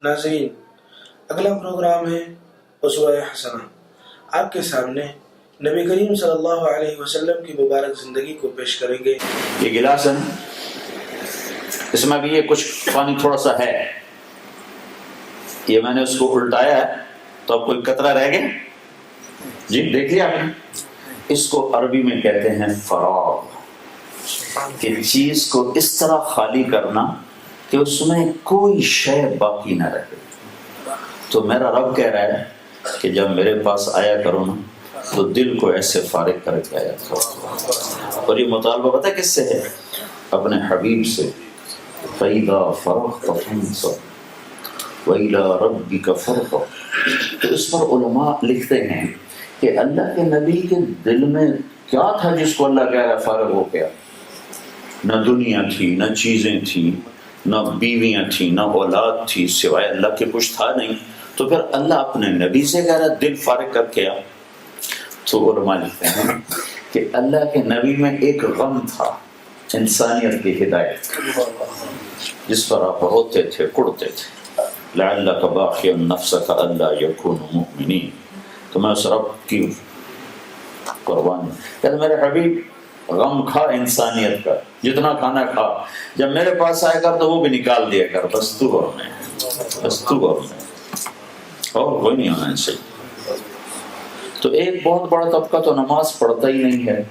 ناظرین، اگلا پروگرام ہے اسوہ حسنہ۔ آپ کے سامنے نبی کریم صلی اللہ علیہ وسلم کی مبارک زندگی کو پیش کریں گے۔ یہ گلاس ہے نا، اس میں بھی یہ کچھ پانی تھوڑا سا ہے، یہ میں نے اس کو الٹایا ہے تو اب کوئی قطرہ رہ گیا؟ جی دیکھ لیا آپ نے؟ اس کو عربی میں کہتے ہیں فراغ، کہ چیز کو اس طرح خالی کرنا کہ اس میں کوئی شے باقی نہ رہے۔ تو میرا رب کہہ رہا ہے کہ جب میرے پاس آیا کرو نا تو دل کو ایسے فارغ کر کے آیا کرو۔ اور یہ مطالبہ پتہ کس سے ہے؟ اپنے حبیب سے، فَإِذَا فَرَغْتَ فَانصَبْ وَإِلَىٰ رَبِّكَ فَارْغَب۔ تو اس پر علماء لکھتے ہیں کہ اللہ کے نبی کے دل میں کیا تھا جس کو اللہ کہہ رہا ہے فارغ ہو گیا؟ نہ دنیا تھی، نہ چیزیں تھیں، نہ بیویاں تھیں، نہ اولاد تھی، سوائے اللہ کے کچھ تھا نہیں۔ تو پھر اللہ اپنے نبی سے کہہ رہا دل فارغ کر کے آ۔ تو علماء لکھتے ہیں کہ اللہ کے نبی میں ایک غم تھا، انسانیت کی ہدایت، جس پر آپ روتے تھے، کڑتے تھے، لعلک باخع نفسک الا یکونوا مؤمنین۔ تو میں اس رب کی قربانی کہ میرے حبیب غم کھا انسانیت کا، جتنا کھانا کھا، جب میرے پاس آئے کر تو وہ بھی نکال دیا کر، بس تو اور میں، بس تو اور میں، اور کوئی نہیں ہونا چاہیے۔ تو ایک بہت بڑا طبقہ تو نماز پڑھتا ہی نہیں ہے،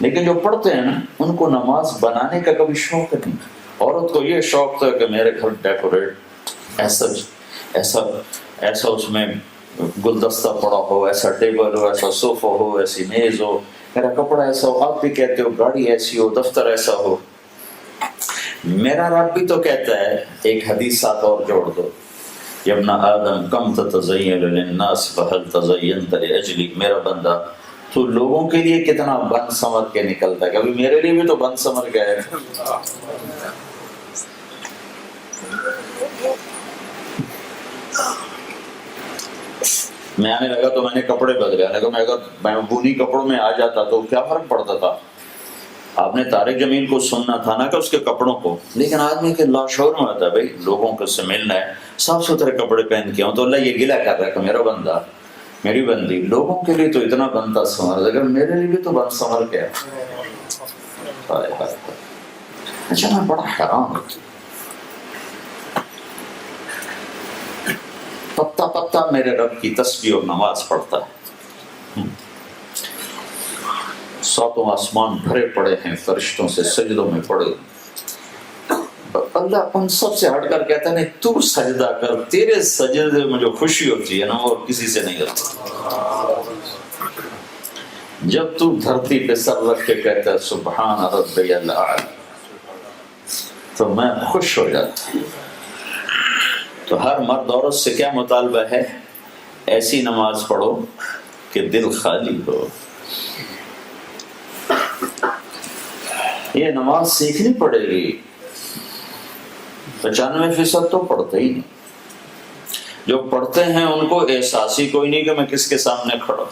لیکن جو پڑھتے ہیں نا ان کو نماز بنانے کا کبھی شوق نہیں۔ عورت کو یہ شوق تھا کہ میرے گھر ڈیکوریٹ ایسا ایسا ایسا اس میں گلدستہ پڑا ہو، ایسا ٹیبل ہو، ایسا صوفہ ہو، ایسی میز ہو، میرا کپڑا ایسا ہو، آپ بھی کہتے ہو گاڑی ایسی ہو، دفتر ایسا ہو۔ میرا رب بھی تو کہتا ہے، ایک حدیث ساتھ اور جوڑ دو، یا ابن آدم کم تتزین للناس فہل تزینت لاجلی۔ میرا بندہ تو لوگوں کے لیے کتنا بن سمر کے نکلتا ہے، کبھی میرے لیے بھی تو بن سمر گیا ہے۔ میں آنے لگا تو میں نے کپڑے بدلے، اگر میں بونی کپڑوں میں آ جاتا تو کیا فرق پڑتا تھا؟ آپ نے طارق جمیل کو سننا تھا نا کہ اس کے کپڑوں کو، لیکن آدمی کے لاشعور میں آتا ہے بھائی لوگوں کو سے ملنا ہے، صاف ستھرے کپڑے پہن کے ہوں تو اللہ یہ گلہ کر رہا ہے کہ میرا بندہ، میری بندی لوگوں کے لیے تو اتنا بنتا سمر، اگر میرے لیے بھی تو بن سمر کیا۔ اچھا میں بڑا حیران ہوتی، پتا پتا میرے رب کی تسبیح اور نماز پڑھتا ہے، ساتوں آسمان بھرے پڑے ہیں فرشتوں سے، سجدوں میں پڑے، اللہ ان سب سے ہٹ کر کہتا ہے نہیں تو سجدہ کر، تیرے سجدے میں جو خوشی ہوتی ہے نا اور کسی سے نہیں ہوتی۔ جب تو دھرتی پہ سر رکھ کے کہتا ہے سبحان ربی الاعلی، تو میں خوش ہو جاتا ہوں۔ تو ہر مرد عورت سے کیا مطالبہ ہے؟ ایسی نماز پڑھو کہ دل خالی ہو۔ یہ نماز سیکھنی پڑے گی، 95% تو پڑھتے ہی نہیں۔ جو پڑھتے ہیں ان کو احساس ہی کوئی نہیں کہ میں کس کے سامنے کھڑا۔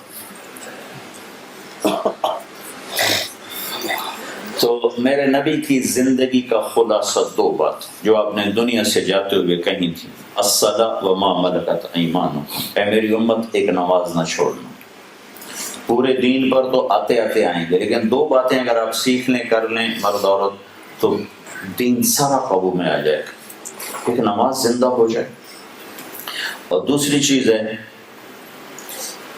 تو میرے نبی کی زندگی کا خلاصہ دو بات جو آپ نے دنیا سے جاتے ہوئے کہیں تھی، الصلاۃ وما ملکت ایمانکم، اے میری امت ایک نماز نہ چھوڑنا۔ پورے دین پر تو آتے آتے آئیں گے، لیکن دو باتیں اگر آپ سیکھ لیں کر لیں مرد عورت تو دین سارا قابو میں آ جائے گا، ایک نماز زندہ ہو جائے۔ اور دوسری چیز ہے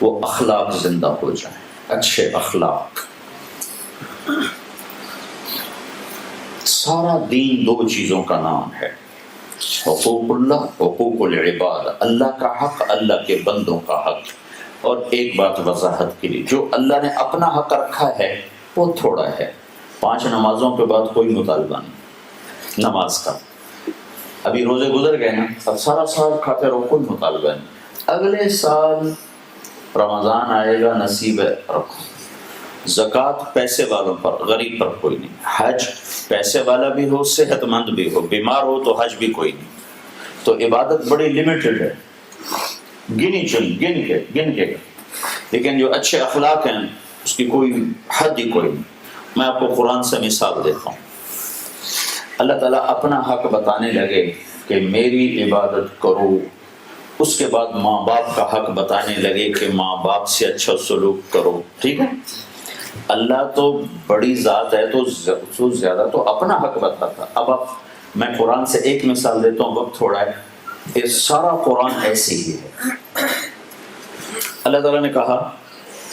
وہ اخلاق زندہ ہو جائیں، اچھے اخلاق۔ سارا دین دو چیزوں کا نام ہے، حقوق اللہ، حقوق العباد، اللہ کا حق، اللہ کے بندوں کا حق۔ اور ایک بات وضاحت کے لیے، جو اللہ نے اپنا حق رکھا ہے وہ تھوڑا ہے، 5 نمازوں کے بعد کوئی مطالبہ نہیں نماز کا۔ ابھی روزے گزر گئے نا، اب سارا سال کھاتے رہو، کوئی مطالبہ نہیں۔ اگلے سال رمضان آئے گا، نصیب ہے رکھو۔ زکوٰۃ پیسے والوں پر، غریب پر کوئی نہیں۔ حج پیسے والا بھی ہو، صحت مند بھی ہو، بیمار ہو تو حج بھی کوئی نہیں۔ تو عبادت بڑی لیمیٹڈ ہے، گن کے، لیکن جو اچھے اخلاق ہیں اس کی کوئی حد ہی کوئی نہیں۔ میں آپ کو قرآن سے مثال دیتا ہوں۔ اللہ تعالیٰ اپنا حق بتانے لگے کہ میری عبادت کرو، اس کے بعد ماں باپ کا حق بتانے لگے کہ ماں باپ سے اچھا سلوک کرو. ٹھیک ہے، اللہ تو بڑی ذات ہے تو زیادہ تو اپنا حق بتاتا. اب میں قرآن سے ایک مثال دیتا ہوں، وقت تھوڑا ہے. یہ سارا قرآن ایسے ہی ہے. اللہ تعالیٰ نے کہا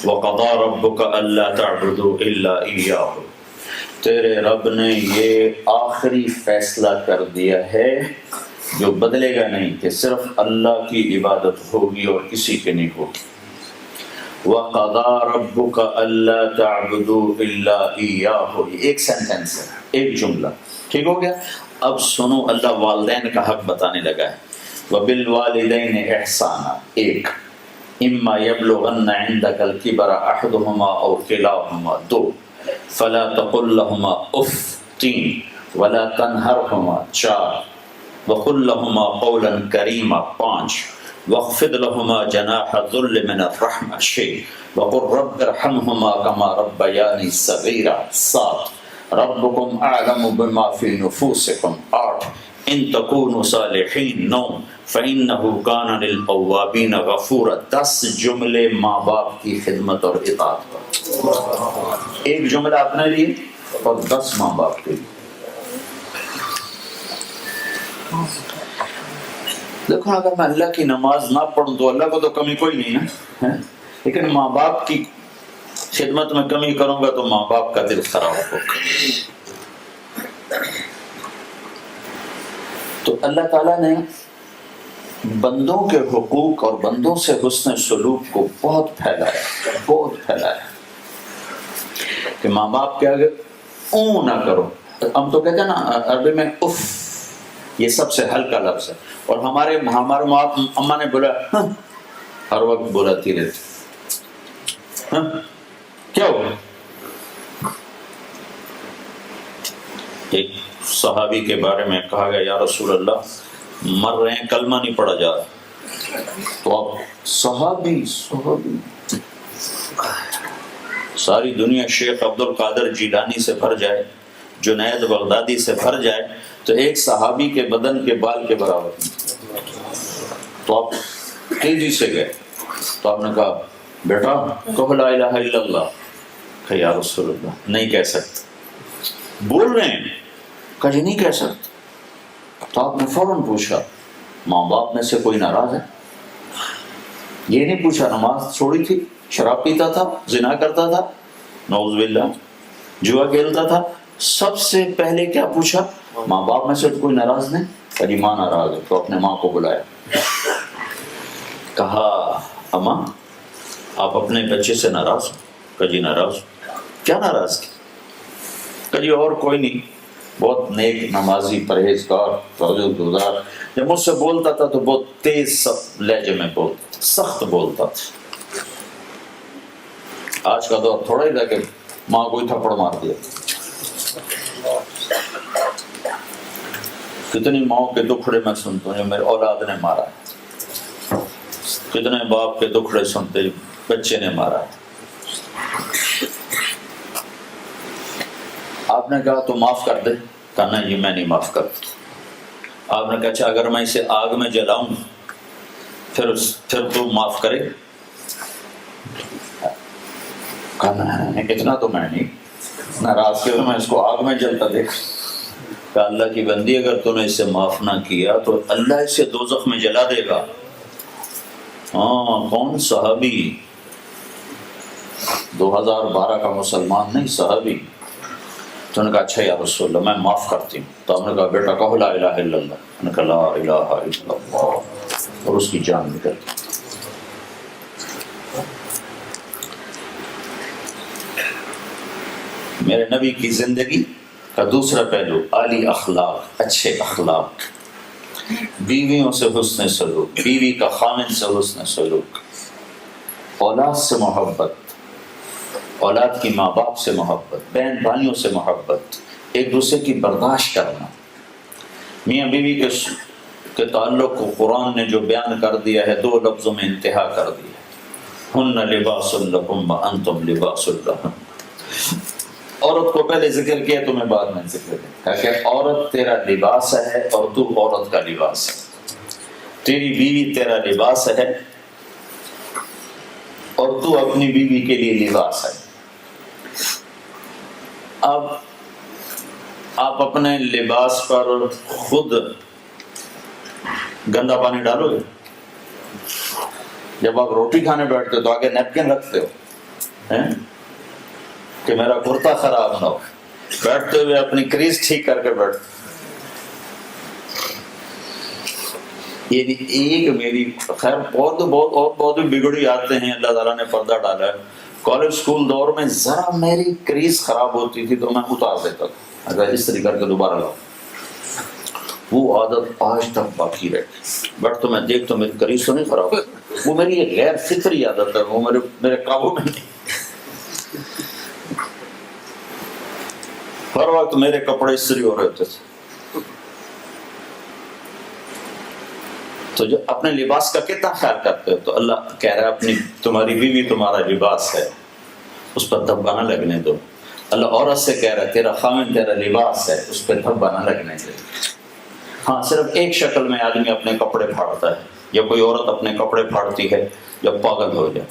وَقَضَىٰ رَبُّكَ أَلَّا تَعْبُدُوا إِلَّا إِيَّاهُ، تیرے رب نے یہ آخری فیصلہ کر دیا ہے جو بدلے گا نہیں کہ صرف اللہ کی عبادت ہوگی اور کسی کی نہیں ہوگی. وَقَضَىٰ رَبُّكَ أَلَّا تَعْبُدُوا إِلَّا إِيَّاهُ، یہ ایک سینٹنس ہے، ایک جملہ. ٹھیک ہو گیا. اب سنو، اللہ والدین کا حق بتانے لگا ہے. وَبِالْوَالِدَيْنِ إِحْسَانًا، ایک إِمَّا يَبْلُغَنَّ عِندَكَ الْكِبَرَ أَحَدُهُمَا أَوْ كِلَاهُمَا، دو فَلَا تَقُلْ لَهُمَا أُفٍّ، تین وَلَا تَنْهَرْهُمَا، چار وَقُلْ لَهُمَا قَوْلًا كَرِيمًا، پانچ وَاخْفِضْ لَهُمَا جَنَاحَ الذُّلِّ مِنَ الرَّحْمَةِ، چھ وَقُلْ رَبِّ ارْحَمْهُمَا كَمَا رَبَّيَانِي صَغِيرًا، سات رَبُّكُمْ أَعْلَمُ بِمَا فِي نُفُوسِكُمْ، آٹھ إِن تَكُونُوا صَالِحِينَ، نو فَإِنَّهُ كَانَ لِلْأَوَّابِينَ غَفُورًا. 10 جملے ماں باپ کی خدمت اور اطاعت پر، ایک جملہ اپنے لیے اور 10 ماں باپ کے لیے. دیکھو اگر میں اللہ کی نماز نہ پڑھوں تو اللہ کو تو کمی کوئی نہیں نا، لیکن ماں باپ کی خدمت میں کمی کروں گا تو ماں باپ کا دل خراب ہوگا. تو اللہ تعالیٰ نے بندوں کے حقوق اور بندوں سے حسن سلوک کو بہت پھیلایا کہ ماں باپ کے آگے اون نہ کرو. ہم تو کہتے ہیں نا عربی میں اف، یہ سب سے ہلکا لفظ ہے، اور ہمارے اماں نے بولا ہر وقت بولاتی رہتی. کیا ہوا؟ ایک صحابی کے بارے میں کہا گیا یا رسول اللہ مر رہے ہیں، کلمہ نہیں پڑھا جا رہا. تو اب صحابی ساری دنیا شیخ عبد القادر جیلانی سے بھر جائے، جنید بغدادی سے بھر جائے تو ایک صحابی کے بدن کے بال کے برابر. تو آپ تیزی سے گئے تو آپ نے کہا بیٹا کہو لا الہ الا اللہ. کہ یا رسول اللہ نہیں کہہ سکتے. بول رہے ہیں، کہا جی نہیں کہہ سکتے. تو آپ نے فوراً پوچھا ماں باپ میں سے کوئی ناراض ہے؟ یہ نہیں پوچھا نماز چھوڑی تھی، شراب پیتا تھا، زنا کرتا تھا، نعوذ باللہ، جوا کھیلتا تھا. سب سے پہلے کیا پوچھا؟ ماں باپ میں سے کوئی ناراض نہیں؟ کہا جی ماں ناراض ہے. تو اپنے ماں کو بلایا، کہا اماں آپ اپنے بچے سے ناراض ہو؟ کہا جی ناراض. کیا ناراض کی؟ کہا جی اور کوئی نہیں، بہت نیک نمازی پرہیزگار تہجد گزار، جب مجھ سے بولتا تھا تو بہت تیز لہجے میں بولتا تھا، سخت بولتا تھا. آج کا دور تھوڑا ہی تھا کہ ماں کو ہی تھپڑ مار دیا. کتنی ماؤں کے دکھڑے میں سنتا ہوں جو میرے اولاد نے مارا ہے، کتنے باپ کے دکھڑے سنتے بچے نے مارا ہے. آپ نے کہا تو معاف کر دے. کہا نہیں جی میں نہیں معاف کرتا. آپ نے کہا اچھا اگر میں اسے آگ میں جلاؤں پھر تو معاف کرے؟ کہا نہیں اتنا تو میں نہیں ناراض کیا، میں اس کو آگ میں جلتا دیکھ. کہا اللہ کی بندی اگر تو نے اسے معاف نہ کیا تو اللہ اسے دوزخ میں جلا دے گا. ہاں کون؟ صحابی، 2012 کا مسلمان نہیں، صحابی. تو نے کہا اچھا یا رسول اللہ میں معاف کرتی ہوں. تو ہم نے کہا بیٹا کہو لا الہ الا اللہ. نے کہا لا الہ الا اللہ، اور اس کی جان نکل گئی. میرے نبی کی زندگی کا دوسرا پہلو عالی اخلاق، اچھے اخلاق. بیویوں سے حسن سلوک، بیوی کا خامن سے حسن سلوک، اولاد سے محبت، اولاد کی ماں باپ سے محبت، بہن بھائیوں سے محبت، ایک دوسرے کی برداشت کرنا. میاں بیوی کے تعلق کو قرآن نے جو بیان کر دیا ہے 2 لفظوں میں انتہا کر دیا ہے، ہن لباس لکم وانتم لباس لہن. عورت کو پہلے ذکر کیا تمہیں بعد میں ذکر کیا کہ عورت تیرا لباس ہے اور تو عورت کا لباس ہے، تیری بیوی تیرا لباس ہے اور تو اپنی بیوی کے لیے لباس ہے۔ اب آپ اپنے لباس پر خود گندا پانی ڈالو گے؟ جب آپ روٹی کھانے بیٹھتے ہو تو آگے نیپکن رکھتے ہو کہ میرا کرتا خراب نہ ہو، بیٹھتے ہوئے اپنی کریز ٹھیک کر کے بیٹھتے۔ یہ ایک میری خیر بہت بگڑی آتے ہیں، اللہ تعالیٰ نے پردہ ڈالا ہے۔ کالج اسکول دور میں ذرا میری کریز خراب ہوتی تھی تو میں اتار دیتا تھا، اگر اس طریقے کر کے دوبارہ لاؤ، وہ عادت آج تک باقی رہتی۔ بٹ تو میں دیکھتا ہوں میری کریز تو نہیں خراب ہوتی، وہ میری ایک غیر فطری عادت ہے، وہ میرے قابو میں نہیں۔ ہر وقت میرے کپڑے استری ہو رہے ہوتے تھے۔ تو جو اپنے لباس کا کتنا خیال کرتے ہو، تو اللہ کہہ رہا ہے اپنی تمہاری بیوی تمہارا لباس ہے، اس پر دھبا نہ لگنے دو۔ اللہ عورت سے کہہ رہا ہے تیرا خامن تیرا لباس ہے، اس پہ دھبا نہ لگنے دے۔ ہاں صرف ایک شکل میں آدمی اپنے کپڑے پھاڑتا ہے، یا کوئی عورت اپنے کپڑے پھاڑتی ہے جب پاگل ہو جائے،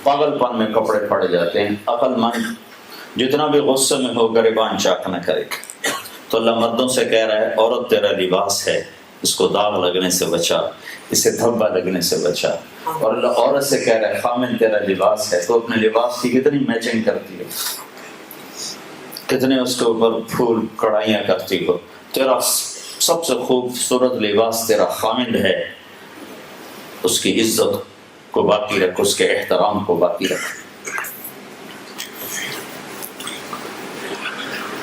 پاگل پن میں کپڑے پھاڑے جاتے ہیں۔ عقل مند جتنا بھی غصے میں ہو گریبان چاک نہ کرے۔ تو اللہ مردوں سے کہہ رہا ہے عورت تیرا لباس ہے، اس کو داغ لگنے سے بچا، اسے دھبا لگنے سے بچا۔ اور اللہ عورت سے کہہ رہا ہے خامن تیرا لباس ہے، تو اپنے لباس کی کتنی میچنگ کرتی ہے، کتنے اس کے اوپر پھول کڑھائیاں کرتی ہو۔ تیرا سب سے خوبصورت لباس تیرا خامن ہے، اس کی عزت کو باقی رکھ، اس کے احترام کو باقی رکھ۔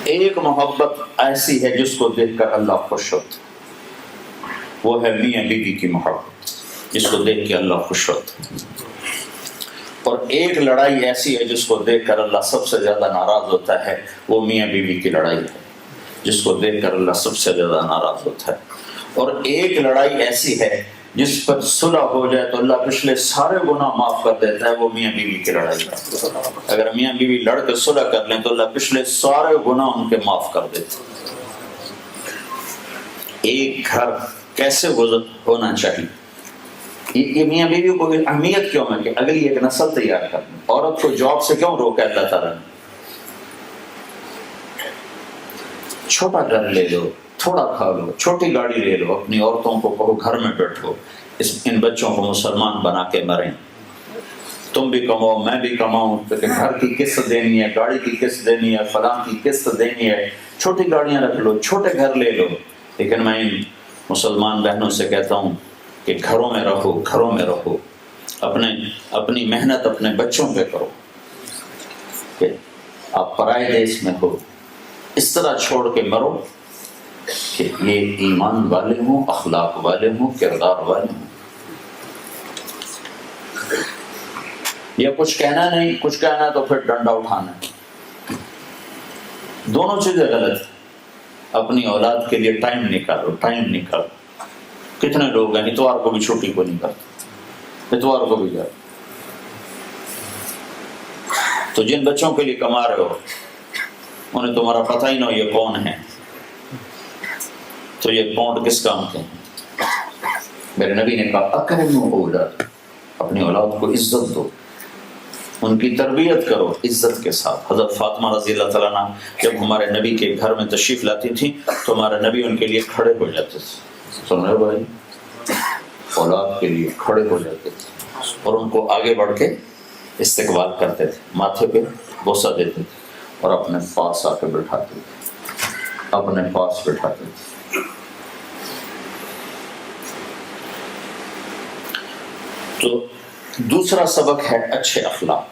ایک محبت ایسی ہے جس کو دیکھ کر اللہ خوش ہوتا، وہ ہے میاں بیوی کی محبت، جس کو دیکھ کے اللہ خوش ہوتا۔ اور ایک لڑائی ایسی ہے جس کو دیکھ کر اللہ سب سے زیادہ ناراض ہوتا ہے، وہ میاں بیوی کی لڑائی ہے، جس کو دیکھ کر اللہ سب سے زیادہ ناراض ہوتا ہے۔ اور ایک لڑائی ایسی ہے جس پر صلح ہو جائے تو اللہ پچھلے سارے گناہ معاف کر دیتا ہے، وہ میاں بیوی کی لڑائی ہے۔ اگر میاں بیوی لڑ کے صلح کر لیں تو اللہ پچھلے سارے گناہ ان کے معاف کر دیتے۔ ایک گھر کیسے ہونا چاہیے، یہ میاں بیوی کو اہمیت کیوں ہے کہ اگلی ایک نسل تیار کرنا۔ عورت کو جاب سے کیوں روکا اللہ تعالیٰ نے؟ چھوٹا گھر لے لو، تھوڑا کھا لو، چھوٹی گاڑی لے لو، اپنی عورتوں کو کہو گھر میں بیٹھو، ان بچوں کو مسلمان بنا کے مریں، تم بھی کماؤ میں بھی کماؤں، گھر کی قسط دینی ہے، گاڑی کی قسط دینی ہے، فلاں کی قسط دینی ہے، چھوٹی گاڑیاں رکھ لو، چھوٹے گھر لے لو۔ لیکن میں ان مسلمان بہنوں سے کہتا ہوں کہ گھروں میں رہو، گھروں میں رہو، اپنی محنت اپنے بچوں پہ کرو، کہ آپ پرائے دیش میں ہو، اس طرح چھوڑ کے مرو کہ یہ ایمان والے ہوں، اخلاق والے ہوں، کردار والے ہوں۔ یا کچھ کہنا نہیں، کچھ کہنا تو پھر ڈنڈا اٹھانا، دونوں چیزیں غلط ہیں۔ اپنی اولاد کے لیے ٹائم نکالو، ٹائم نکالو۔ کتنے لوگ ہیں اتوار کو بھی چھٹی کو نہیں کرتے، اتوار کو بھی جاتے۔ تو جن بچوں کے لیے کما رہے ہو انہیں تمہارا پتہ ہی نہ ہو یہ کون ہے، تو یہ پونڈ کس کام کے ہیں؟ میرے نبی نے کہا اکرموا اولاد، اپنی اولاد کو عزت دو، ان کی تربیت کرو عزت کے ساتھ۔ حضرت فاطمہ رضی اللہ تعالیٰ عنہ جب ہمارے نبی کے گھر میں تشریف لاتی تھی تو ہمارے نبی ان کے لیے کھڑے ہو جاتے تھے، سن رہے بھائی، اولاد کے لیے کھڑے ہو جاتے تھے اور ان کو آگے بڑھ کے استقبال کرتے تھے، ماتھے پہ بوسہ دیتے تھے اور اپنے پاس آ کے بٹھاتے تھے، اپنے پاس بٹھاتے تھے۔ تو دوسرا سبق ہے اچھے اخلاق۔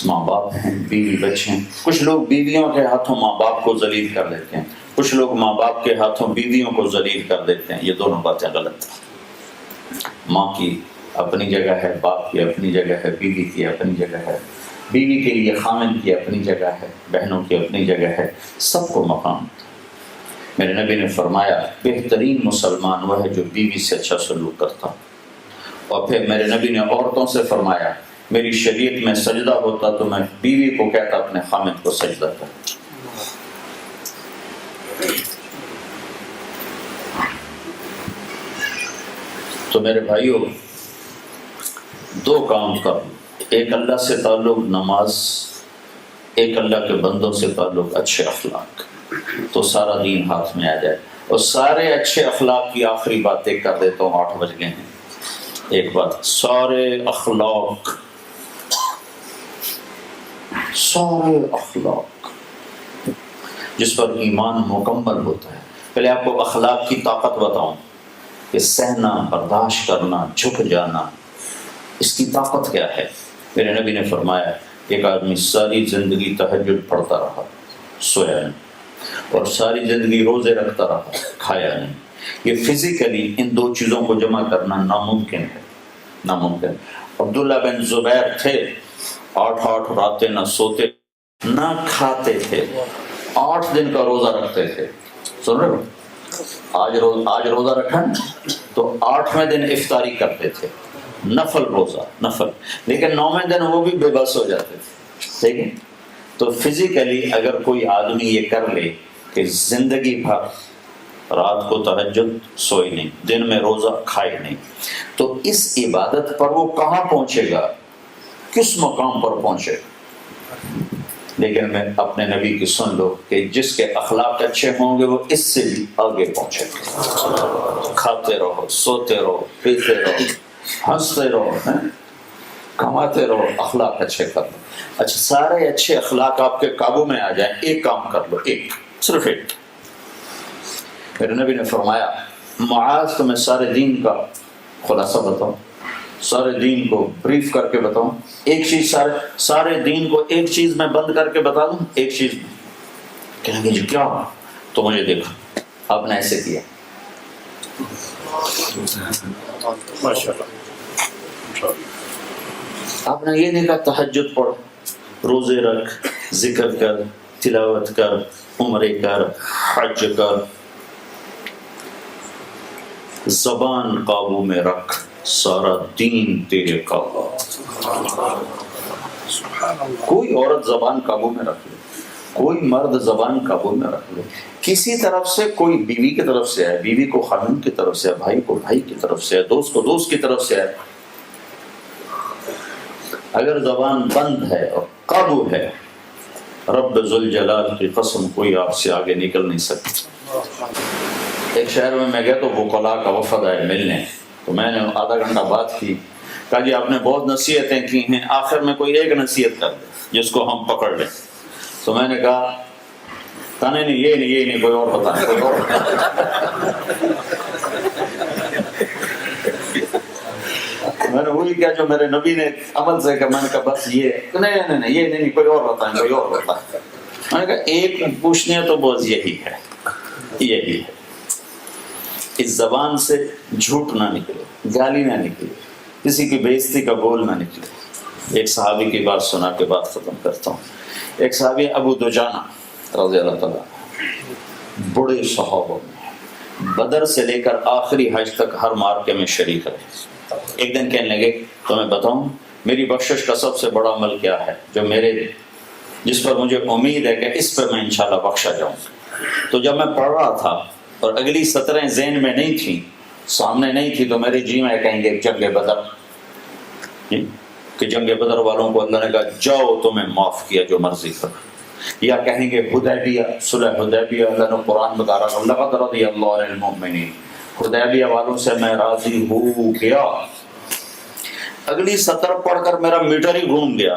ماں باپ ہیں، بیوی بچے ہیں، کچھ لوگ بیویوں کے ہاتھوں ماں باپ کو ذلیل کر دیتے ہیں، کچھ لوگ ماں باپ کے ہاتھوں بیویوں کو ذلیل کر دیتے ہیں۔ یہ دونوں باتیں غلط ہیں۔ ماں کی اپنی جگہ ہے، باپ کی اپنی جگہ ہے، بیوی کی اپنی جگہ ہے، بیوی کے لیے خامن کی اپنی جگہ ہے، بہنوں کی اپنی جگہ ہے، سب کو مقام۔ میرے نبی نے فرمایا بہترین مسلمان وہ ہے جو بیوی سے اچھا سلوک کرتا۔ اور پھر میرے نبی نے عورتوں سے فرمایا میری شریعت میں سجدہ ہوتا تو میں بیوی کو کہتا اپنے خامد کو سجدہ کر. تو میرے بھائیوں، دو کام کرو، ایک اللہ سے تعلق نماز، ایک اللہ کے بندوں سے تعلق اچھے اخلاق، تو سارا دین ہاتھ میں آ جائے. اور سارے اچھے اخلاق کی آخری بات ایک کر دیتا ہوں، 8 بج گئے ہیں. ایک بات، سارے اخلاق جس پر ایمان مکمل ہوتا ہے. پہلے آپ کو اخلاق کی طاقت بتاؤں کہ سہنا، برداشت کرنا، جھک جانا، اس کی طاقت کیا ہے. میرے نبی نے فرمایا ایک آدمی ساری زندگی تہجد پڑھتا رہا، سویا نہیں، اور ساری زندگی روزے رکھتا رہا، کھایا نہیں. یہ فزیکلی ان دو چیزوں کو جمع کرنا ناممکن ہے، ناممکن. عبداللہ بن زبیر تھے، 8 راتیں نہ سوتے نہ کھاتے تھے، 8 دن کا روزہ رکھتے تھے. سن رہے ہو؟ آج روزہ رکھا تو 8ویں دن افطاری کرتے تھے، نفل روزہ، نفل. لیکن 9ویں دن وہ بھی بے بس ہو جاتے تھے. ٹھیک ہے؟ تو فزیکلی اگر کوئی آدمی یہ کر لے کہ زندگی بھر رات کو تہجد سوئی نہیں، دن میں روزہ کھائے نہیں، تو اس عبادت پر وہ کہاں پہنچے گا، کس مقام پر پہنچے گا. لیکن میں اپنے نبی کی سن لو کہ جس کے اخلاق اچھے ہوں گے وہ اس سے بھی آگے پہنچے گا. کھاتے رہو، سوتے رہو، پیتے رہو، ہنستے رہو، کماتے رہو، اخلاق اچھے کر لو. اچھا، سارے اچھے اخلاق آپ کے قابو میں آ جائیں، ایک کام کر لو، ایک، صرف ایک. میرے نبی نے فرمایا معاذ تمہیں سارے دین کا خلاصہ بتاؤں، سارے دین کو بریف کر کے بتاؤں. ایک چیز، سارے دین کو ایک چیز میں بند کر کے بتا دوں، ایک چیز میں. کہیں گے جی کیا؟ تو مجھے دیکھا آپ نے ایسے کیا. آپ نے یہ نہیں کہا تہجد پڑھ، روزے رکھ، ذکر کر، تلاوت کر، عمرے کر، حج کر. زبان قابو میں رکھ، سارا دین تیرے قابو. کوئی عورت زبان قابو میں رکھ لے، کوئی مرد زبان قابو میں رکھ لے. کسی طرف سے، کوئی بیوی کی طرف سے ہے، بیوی کو خاوند کی طرف سے ہے، بھائی کو بھائی کی طرف سے ہے، دوست کو دوست کی طرف سے ہے. اگر زبان بند ہے اور قابو ہے، رب ذوالجلال کی قسم کوئی آپ سے آگے نکل نہیں سکتا. ایک شہر میں گیا تو وکلاء کا وفد آئے ملنے، تو میں نے آدھا گھنٹہ بات کی. کہا جی آپ نے بہت نصیحتیں کی ہیں، آخر میں کوئی ایک نصیحت کر دے جس کو ہم پکڑ لیں. تو میں نے کہا نہیں، یہ نہیں، کوئی اور بتائیں، کوئی اور. میں نے وہی کیا جو میرے نبی نے عمل سے کہا. میں نے کہا بس یہ نہیں، یہ نہیں، کوئی اور بتائیں، کوئی اور بتائیں. میں نے کہا ایک پوچھنی ہے تو بس یہی ہے. اس زبان سے جھوٹ نہ نکلے، گالی نہ نکلے، کسی کی بے عزتی کا بول نہ نکلے. ایک صحابی کی بات سنا کے بعد ختم کرتا ہوں. ایک صحابی ابو دجانہ رضی اللہ تعالیٰ، بڑے صحابہ میں، بدر سے لے کر آخری حج تک ہر مارکے میں شریک رہے. ایک دن کہنے لگے تمہیں بتاؤں میری بخشش کا سب سے بڑا عمل کیا ہے، جس پر مجھے امید ہے کہ اس پہ میں انشاءاللہ بخشا جاؤں. تو جب میں پڑھ رہا تھا اور اگلی سطریں ذہن میں نہیں تھیں، سامنے نہیں تھی، تو میرے جی میں کہیں گے جنگ بدر، کہ جنگ بدر والوں کو اللہ نے کہا جاؤ تمہیں معاف کیا جو مرضی کر. یا کہیں گے حدیبیہ، صلح حدیبیہ، اللہ نے قرآن بتا رہا لقد رضی اللہ عن المؤمنین، حدیبیہ والوں سے میں راضی ہو گیا. اگلی سطر پڑھ کر میرا میٹر ہی گھوم گیا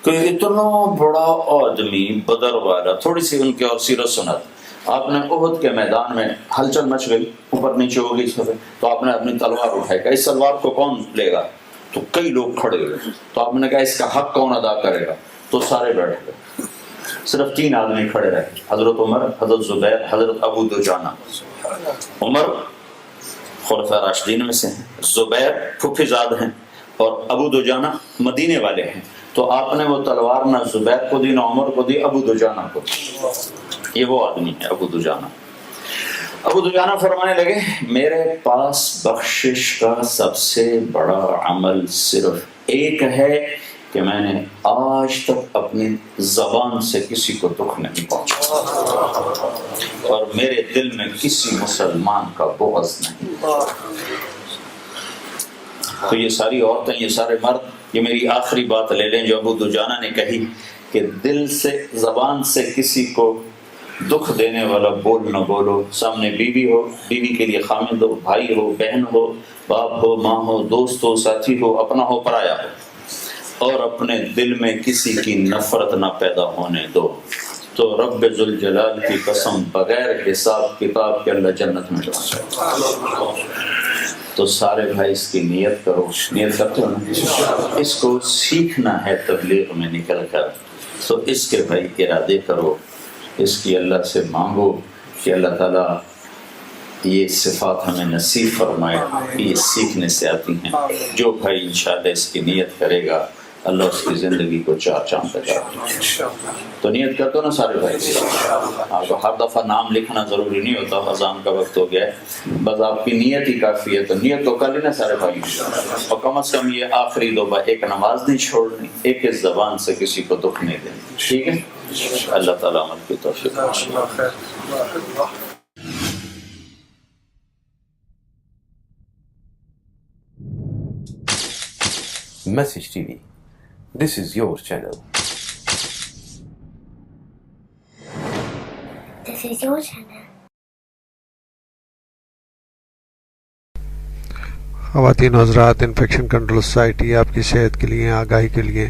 کہ اتنا بڑا آدمی بدر والا. تھوڑی سی ان کی اور سیرت سنت. آپ نے احد کے میدان میں ہلچل مچ گئی، اوپر نیچے ہو گئی سب، تو آپ نے اپنی تلوار اٹھائی کہ اس تلوار کو کون لے گا؟ تو کئی لوگ کھڑے ہوئے. تو آپ نے کہا اس کا حق کون ادا کرے گا؟ تو سارے بیٹھ گئے. صرف 3 آدمی کھڑے رہے، حضرت عمر، حضرت زبیر، حضرت ابو دجانہ. عمر خلفاء راشدین میں سے ہیں، زبیر پھوپھی زاد ہیں، اور ابو دجانہ مدینے والے ہیں. تو آپ نے وہ تلوار نہ زبیر کو دی، نہ عمر کو دی، ابو دجانہ کو دی. یہ وہ آدمی ہے ابو دجانہ. ابو دجانہ فرمانے لگے میرے پاس بخشش کا سب سے بڑا عمل صرف ایک ہے کہ میں نے آج تک اپنی زبان سے کسی کو دکھ نہیں پہنچا اور میرے دل میں کسی مسلمان کا بغض نہیں. تو یہ ساری عورتیں، یہ سارے مرد، یہ میری آخری بات لے لیں جو ابو دجانہ نے کہی کہ دل سے، زبان سے کسی کو دکھ دینے والا بول نہ بولو. سامنے بیوی ہو، بیوی کے لیے خامد ہو، بھائی ہو، بہن ہو، باپ ہو، ماں ہو، دوست ہو، ساتھی ہو، اپنا ہو، پرایا ہو، اور اپنے دل میں کسی کی نفرت نہ پیدا ہونے دو. تو رب ذوالجلال کی قسم بغیر حساب کتاب کے اللہ جنت میں ڈالے. تو سارے بھائی اس کی نیت کرو. نیت کرتے ہو نا؟ اس کو سیکھنا ہے تبلیغ میں نکل کر. تو اس کے بھائی ارادے کرو، اس کی اللہ سے مانگو کہ اللہ تعالیٰ یہ صفات ہمیں نصیب فرمائے. یہ سیکھنے سے آتی ہیں. جو بھائی انشاءاللہ اس کی نیت کرے گا اللہ اس کی زندگی کو چار چاند لگا. تو نیت کرتے ہو نا سارے بھائی؟ آپ کو ہر دفعہ نام لکھنا ضروری نہیں ہوتا. اذان کا وقت ہو گیا ہے، بس آپ کی نیت ہی کافی ہے. تو نیت تو کر لینا سارے بھائی، اور کم از کم یہ آخری دو بار ایک نماز نہیں چھوڑنی، ایک اس زبان سے کسی کو دکھ نہیں دینی. ٹھیک ہے؟ اللہ تعالیٰ عمل کی توفیق. Message TV. This is your channel. This is your channel. خواتین و حضرات، انفیکشن کنٹرول سوسائٹی آپ کی صحت کے لیے، آگاہی کے لیے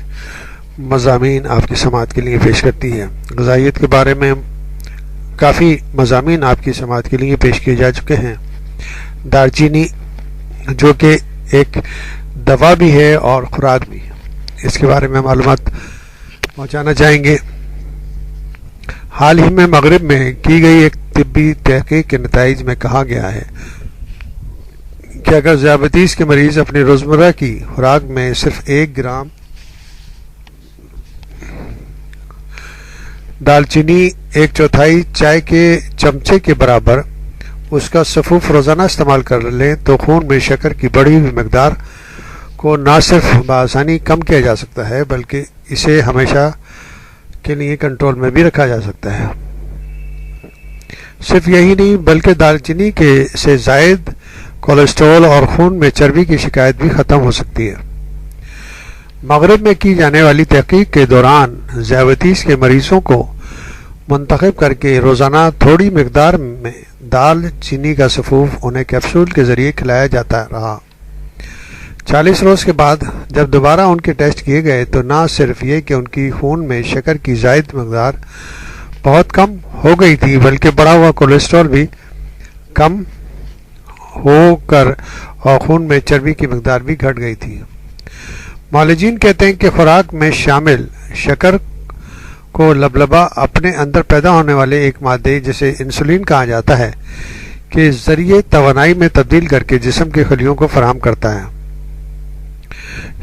مضامین آپ کی سماعت کے لیے پیش کرتی ہے. غذائیت کے بارے میں کافی مضامین آپ کی سماعت کے لیے پیش کیے جا چکے ہیں. دار چینی جو کہ ایک دوا بھی ہے اور خوراک بھی ہے، اس کے بارے میں معلومات پہنچانا چاہیں گے. حال ہی میں مغرب میں کی گئی ایک طبی تحقیق کے نتائج میں کہا گیا ہے کہ اگر ذیابیطس کے مریض اپنی روزمرہ کی خوراک میں صرف 1 گرام دال چینی 1/4 چائے کے چمچے کے برابر اس کا سفوف روزانہ استعمال کر لیں تو خون میں شکر کی بڑھی ہوئی مقدار کو نہ صرف بآسانی کم کیا جا سکتا ہے بلکہ اسے ہمیشہ کے لیے کنٹرول میں بھی رکھا جا سکتا ہے. صرف یہی نہیں بلکہ دال چینی کے سے زائد کولیسٹرول اور خون میں چربی کی شکایت بھی ختم ہو سکتی ہے. مغرب میں کی جانے والی تحقیق کے دوران ذیابیطس کے مریضوں کو منتخب کر کے روزانہ تھوڑی مقدار میں دال چینی کا سفوف انہیں کیپسول کے ذریعے کھلایا جاتا رہا. 40 روز کے بعد جب دوبارہ ان کے ٹیسٹ کیے گئے تو نہ صرف یہ کہ ان کی خون میں شکر کی زائد مقدار بہت کم ہو گئی تھی بلکہ بڑھا ہوا کولیسٹرول بھی کم ہو کر اور خون میں چربی کی مقدار بھی گھٹ گئی تھی. معالجین کہتے ہیں کہ خوراک میں شامل شکر کو لبلبا اپنے اندر پیدا ہونے والے ایک مادے جسے انسولین کہا جاتا ہے کے ذریعے توانائی میں تبدیل کر کے جسم کے خلیوں کو فراہم کرتا ہے.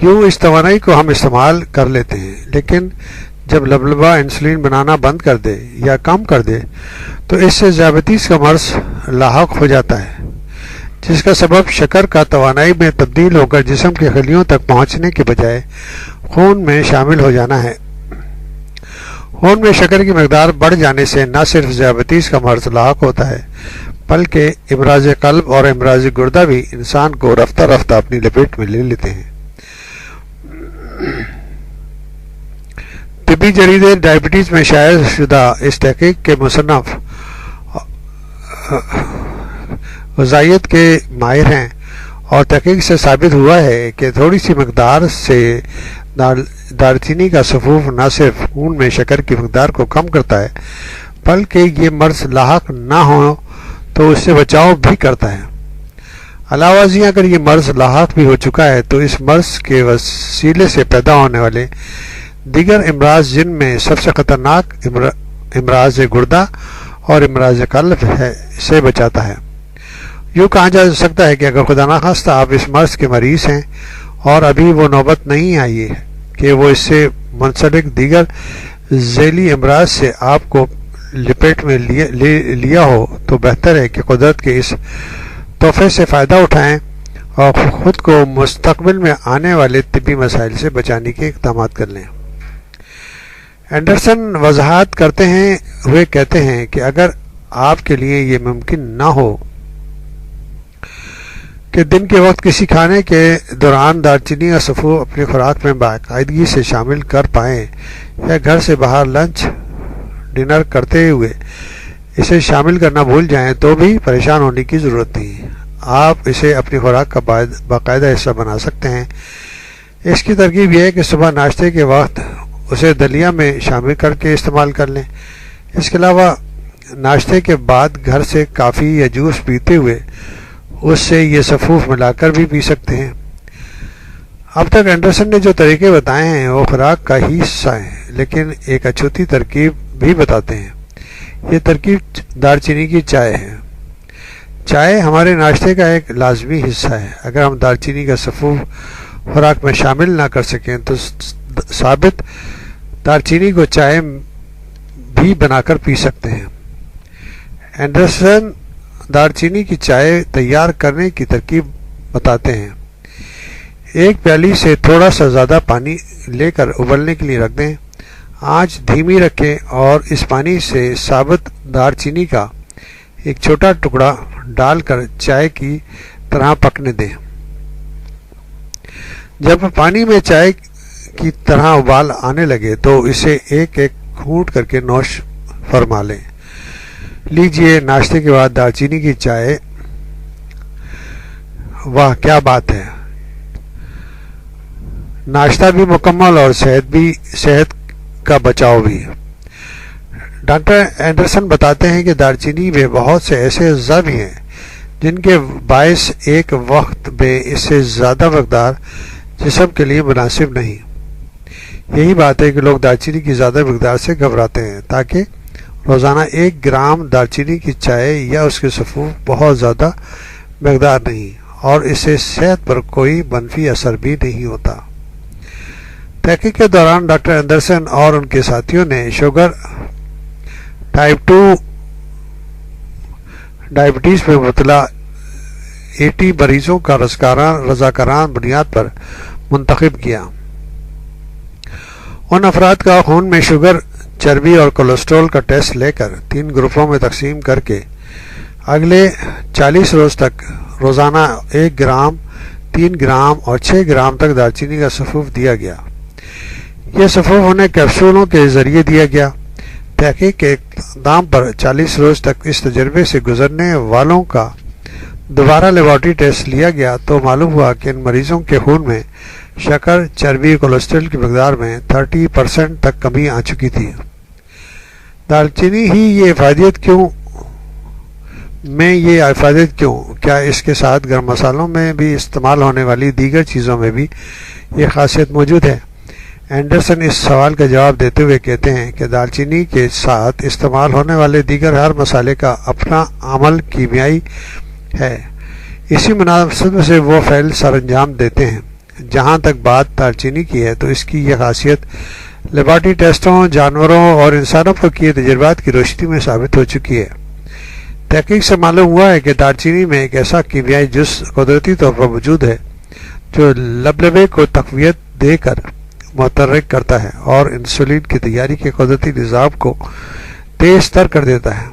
یوں اس توانائی کو ہم استعمال کر لیتے ہیں، لیکن جب لبلبا انسولین بنانا بند کر دے یا کم کر دے تو اس سے ذیابیطس کا مرض لاحق ہو جاتا ہے، جس کا سبب شکر کا توانائی میں تبدیل ہو کر جسم کے خلیوں تک پہنچنے کے بجائے خون میں شامل ہو جانا ہے. خون میں شکر کی مقدار بڑھ جانے سے نہ صرف ذیابیطس کا مرض لاحق ہوتا ہے بلکہ امراض قلب اور امراض گردہ بھی انسان کو رفتہ رفتہ اپنی لپیٹ میں لے لیتے ہیں. طبی جریدے ڈائبٹیز میں شائع شدہ اس تحقیق کے مصنف غذائیت کے ماہر ہیں اور تحقیق سے ثابت ہوا ہے کہ تھوڑی سی مقدار سے دار چینی کا سفوف نہ صرف خون میں شکر کی مقدار کو کم کرتا ہے بلکہ یہ مرض لاحق نہ ہو تو اس سے بچاؤ بھی کرتا ہے. علاوہ ازیں اگر یہ مرض لاحق بھی ہو چکا ہے تو اس مرض کے وسیلے سے پیدا ہونے والے دیگر امراض جن میں سب سے خطرناک امراض گردہ اور امراض قلب ہے سے بچاتا ہے. یوں کہا جا سکتا ہے کہ اگر خدا نخواستہ آپ اس مرض کے مریض ہیں اور ابھی وہ نوبت نہیں آئی ہے کہ وہ اس سے منسلک دیگر ذیلی امراض سے آپ کو لپیٹ میں لیا ہو تو بہتر ہے کہ قدرت کے اس تحفے سے فائدہ اٹھائیں اور خود کو مستقبل میں آنے والے طبی مسائل سے بچانے کے اقدامات کر لیں۔ اینڈرسن وضاحت کرتے ہوئے کہتے ہیں کہ اگر آپ کے لیے یہ ممکن نہ ہو کہ دن کے وقت کسی کھانے کے دوران دار چینی کا صفوف اپنی خوراک میں باقاعدگی سے شامل کر پائیں یا گھر سے باہر لنچ ڈنر کرتے ہوئے اسے شامل کرنا بھول جائیں تو بھی پریشان ہونے کی ضرورت نہیں۔ آپ اسے اپنی خوراک کا باقاعدہ حصہ بنا سکتے ہیں۔ اس کی ترکیب یہ ہے کہ صبح ناشتے کے وقت اسے دلیا میں شامل کر کے استعمال کر لیں۔ اس کے علاوہ ناشتے کے بعد گھر سے کافی یا جوس پیتے ہوئے اس سے یہ صفوف ملا کر بھی پی سکتے ہیں۔ اب تک اینڈرسن نے جو طریقے بتائے ہیں وہ خوراک کا ہی حصہ ہیں، لیکن ایک اچھوتی ترکیب بھی بتاتے ہیں۔ یہ ترکیب دار چینی کی چائے ہے۔ چائے ہمارے ناشتے کا ایک لازمی حصہ ہے۔ اگر ہم دار چینی کا صفوف خوراک میں شامل نہ کر سکیں تو ثابت دار چینی کو چائے بھی بنا کر پی سکتے ہیں۔ اینڈرسن دار چینی کی چائے تیار کرنے کی ترکیب بتاتے ہیں۔ ایک پیالی سے تھوڑا سا زیادہ پانی لے کر ابلنے کے لیے رکھ دیں۔ آنچ دھیمی رکھیں اور اس پانی سے ثابت دار چینی کا ایک چھوٹا ٹکڑا ڈال کر چائے کی طرح پکنے دیں۔ جب پانی میں چائے کی طرح ابال آنے لگے تو اسے ایک ایک گھونٹ کر کے نوش فرما لیں۔ لیجئے ناشتے کے بعد دار چینی کی چائے، واہ کیا بات ہے! ناشتہ بھی مکمل اور صحت کا بچاؤ بھی۔ ڈاکٹر اینڈرسن بتاتے ہیں کہ دار چینی میں بہت سے ایسے اجزاء بھی ہیں جن کے باعث ایک وقت میں اس سے زیادہ مقدار جسم کے لیے مناسب نہیں۔ یہی بات ہے کہ لوگ دار چینی کی زیادہ مقدار سے گھبراتے ہیں، تاکہ روزانہ 1 گرام دار چینی کی چائے یا اس کے صفوف بہت زیادہ مقدار نہیں، اور اس سے صحت پر کوئی منفی اثر بھی نہیں ہوتا۔ تحقیق کے دوران ڈاکٹر اینڈرسن اور ان کے ساتھیوں نے شوگر ٹائپ 2 ڈائبٹیز میں مبتلا 80 مریضوں کا رضاکارانہ بنیاد پر منتخب کیا۔ ان افراد کا خون میں شوگر، چربی اور کولیسٹرول کا ٹیسٹ لے کر 3 گروپوں میں تقسیم کر کے اگلے 40 روز تک روزانہ 1 گرام، 3 گرام اور 6 گرام تک دار چینی کا صفوف دیا گیا۔ یہ صفوف انہیں کیپسولوں کے ذریعے دیا گیا۔ تحقیق کے اقدام پر 40 روز تک اس تجربے سے گزرنے والوں کا دوبارہ لیبارٹری ٹیسٹ لیا گیا تو معلوم ہوا کہ ان مریضوں کے خون میں شکر، چربی، کولیسٹرول کی مقدار میں 30% تک کمی آ چکی تھی۔ دار چینی ہی یہ افادیت کیوں؟ کیا اس کے ساتھ گرم مسالوں میں بھی استعمال ہونے والی دیگر چیزوں میں بھی یہ خاصیت موجود ہے؟ اینڈرسن اس سوال کا جواب دیتے ہوئے کہتے ہیں کہ دار چینی کے ساتھ استعمال ہونے والے دیگر ہر مسالے کا اپنا عمل کیمیائی ہے۔ اسی مناسبت سے وہ فعل سر انجام دیتے ہیں۔ جہاں تک بات دار چینی کی ہے تو اس کی یہ خاصیت لیبارٹری ٹیسٹوں، جانوروں اور انسانوں پر کیے تجربات کی روشنی میں ثابت ہو چکی ہے۔ تحقیق سے معلوم ہوا ہے کہ دار چینی میں ایک ایسا کیمیائی جز قدرتی طور پر موجود ہے جو لبلبے کو تقویت دے کر متحرک کرتا ہے اور انسولین کی تیاری کے قدرتی نظام کو تیز تر کر دیتا ہے۔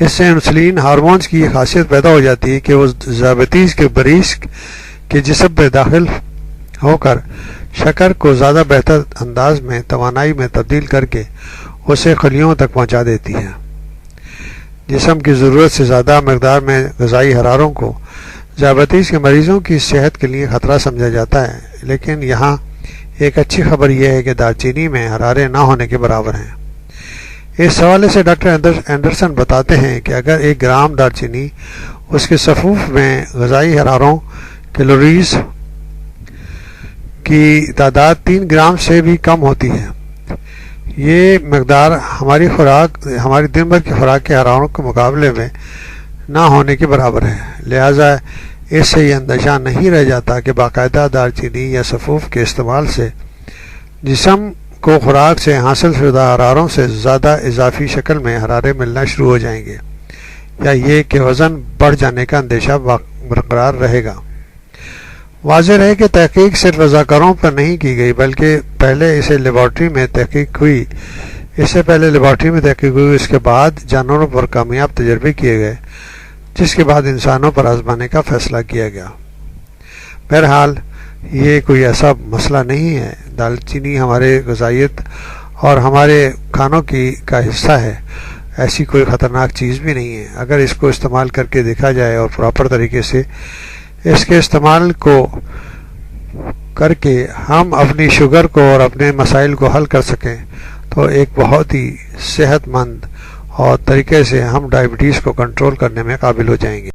اس سے انسولین ہارمونز کی یہ خاصیت پیدا ہو جاتی ہے کہ وہ ذیابیطس کے مریض کے جسم میں داخل ہو کر شکر کو زیادہ بہتر انداز میں توانائی میں تبدیل کر کے اسے خلیوں تک پہنچا دیتی ہے۔ جسم کی ضرورت سے زیادہ مقدار میں غذائی حراروں کو ذیابیطس کے مریضوں کی صحت کے لیے خطرہ سمجھا جاتا ہے، لیکن یہاں ایک اچھی خبر یہ ہے کہ دار چینی میں حرارے نہ ہونے کے برابر ہیں۔ اس حوالے سے ڈاکٹر اینڈرسن بتاتے ہیں کہ اگر 1 گرام دار چینی اس کے صفوف میں غذائی حراروں کیلوریز کی تعداد 3 گرام سے بھی کم ہوتی ہے، یہ مقدار ہماری دن بھر کی خوراک کے حراروں کے مقابلے میں نہ ہونے کے برابر ہے۔ لہٰذا اس سے یہ اندیشہ نہیں رہ جاتا کہ باقاعدہ دار چینی یا صفوف کے استعمال سے جسم کو خوراک سے حاصل شدہ حراروں سے زیادہ اضافی شکل میں حرارے ملنا شروع ہو جائیں گے، یا یہ کہ وزن بڑھ جانے کا اندیشہ برقرار رہے گا۔ واضح ہے کہ تحقیق صرف رضاکاروں پر نہیں کی گئی بلکہ پہلے اسے لیبارٹری میں تحقیق ہوئی، اس کے بعد جانوروں پر کامیاب تجربے کیے گئے، جس کے بعد انسانوں پر آزمانے کا فیصلہ کیا گیا۔ بہرحال یہ کوئی ایسا مسئلہ نہیں ہے، دال چینی ہمارے غذائیت اور ہمارے کھانوں کا حصہ ہے، ایسی کوئی خطرناک چیز بھی نہیں ہے۔ اگر اس کو استعمال کر کے دیکھا جائے اور پراپر طریقے سے اس کے استعمال کو کر کے ہم اپنی شوگر کو اور اپنے مسائل کو حل کر سکیں تو ایک بہت ہی صحت مند اور طریقے سے ہم ڈائبٹیز کو کنٹرول کرنے میں قابل ہو جائیں گے۔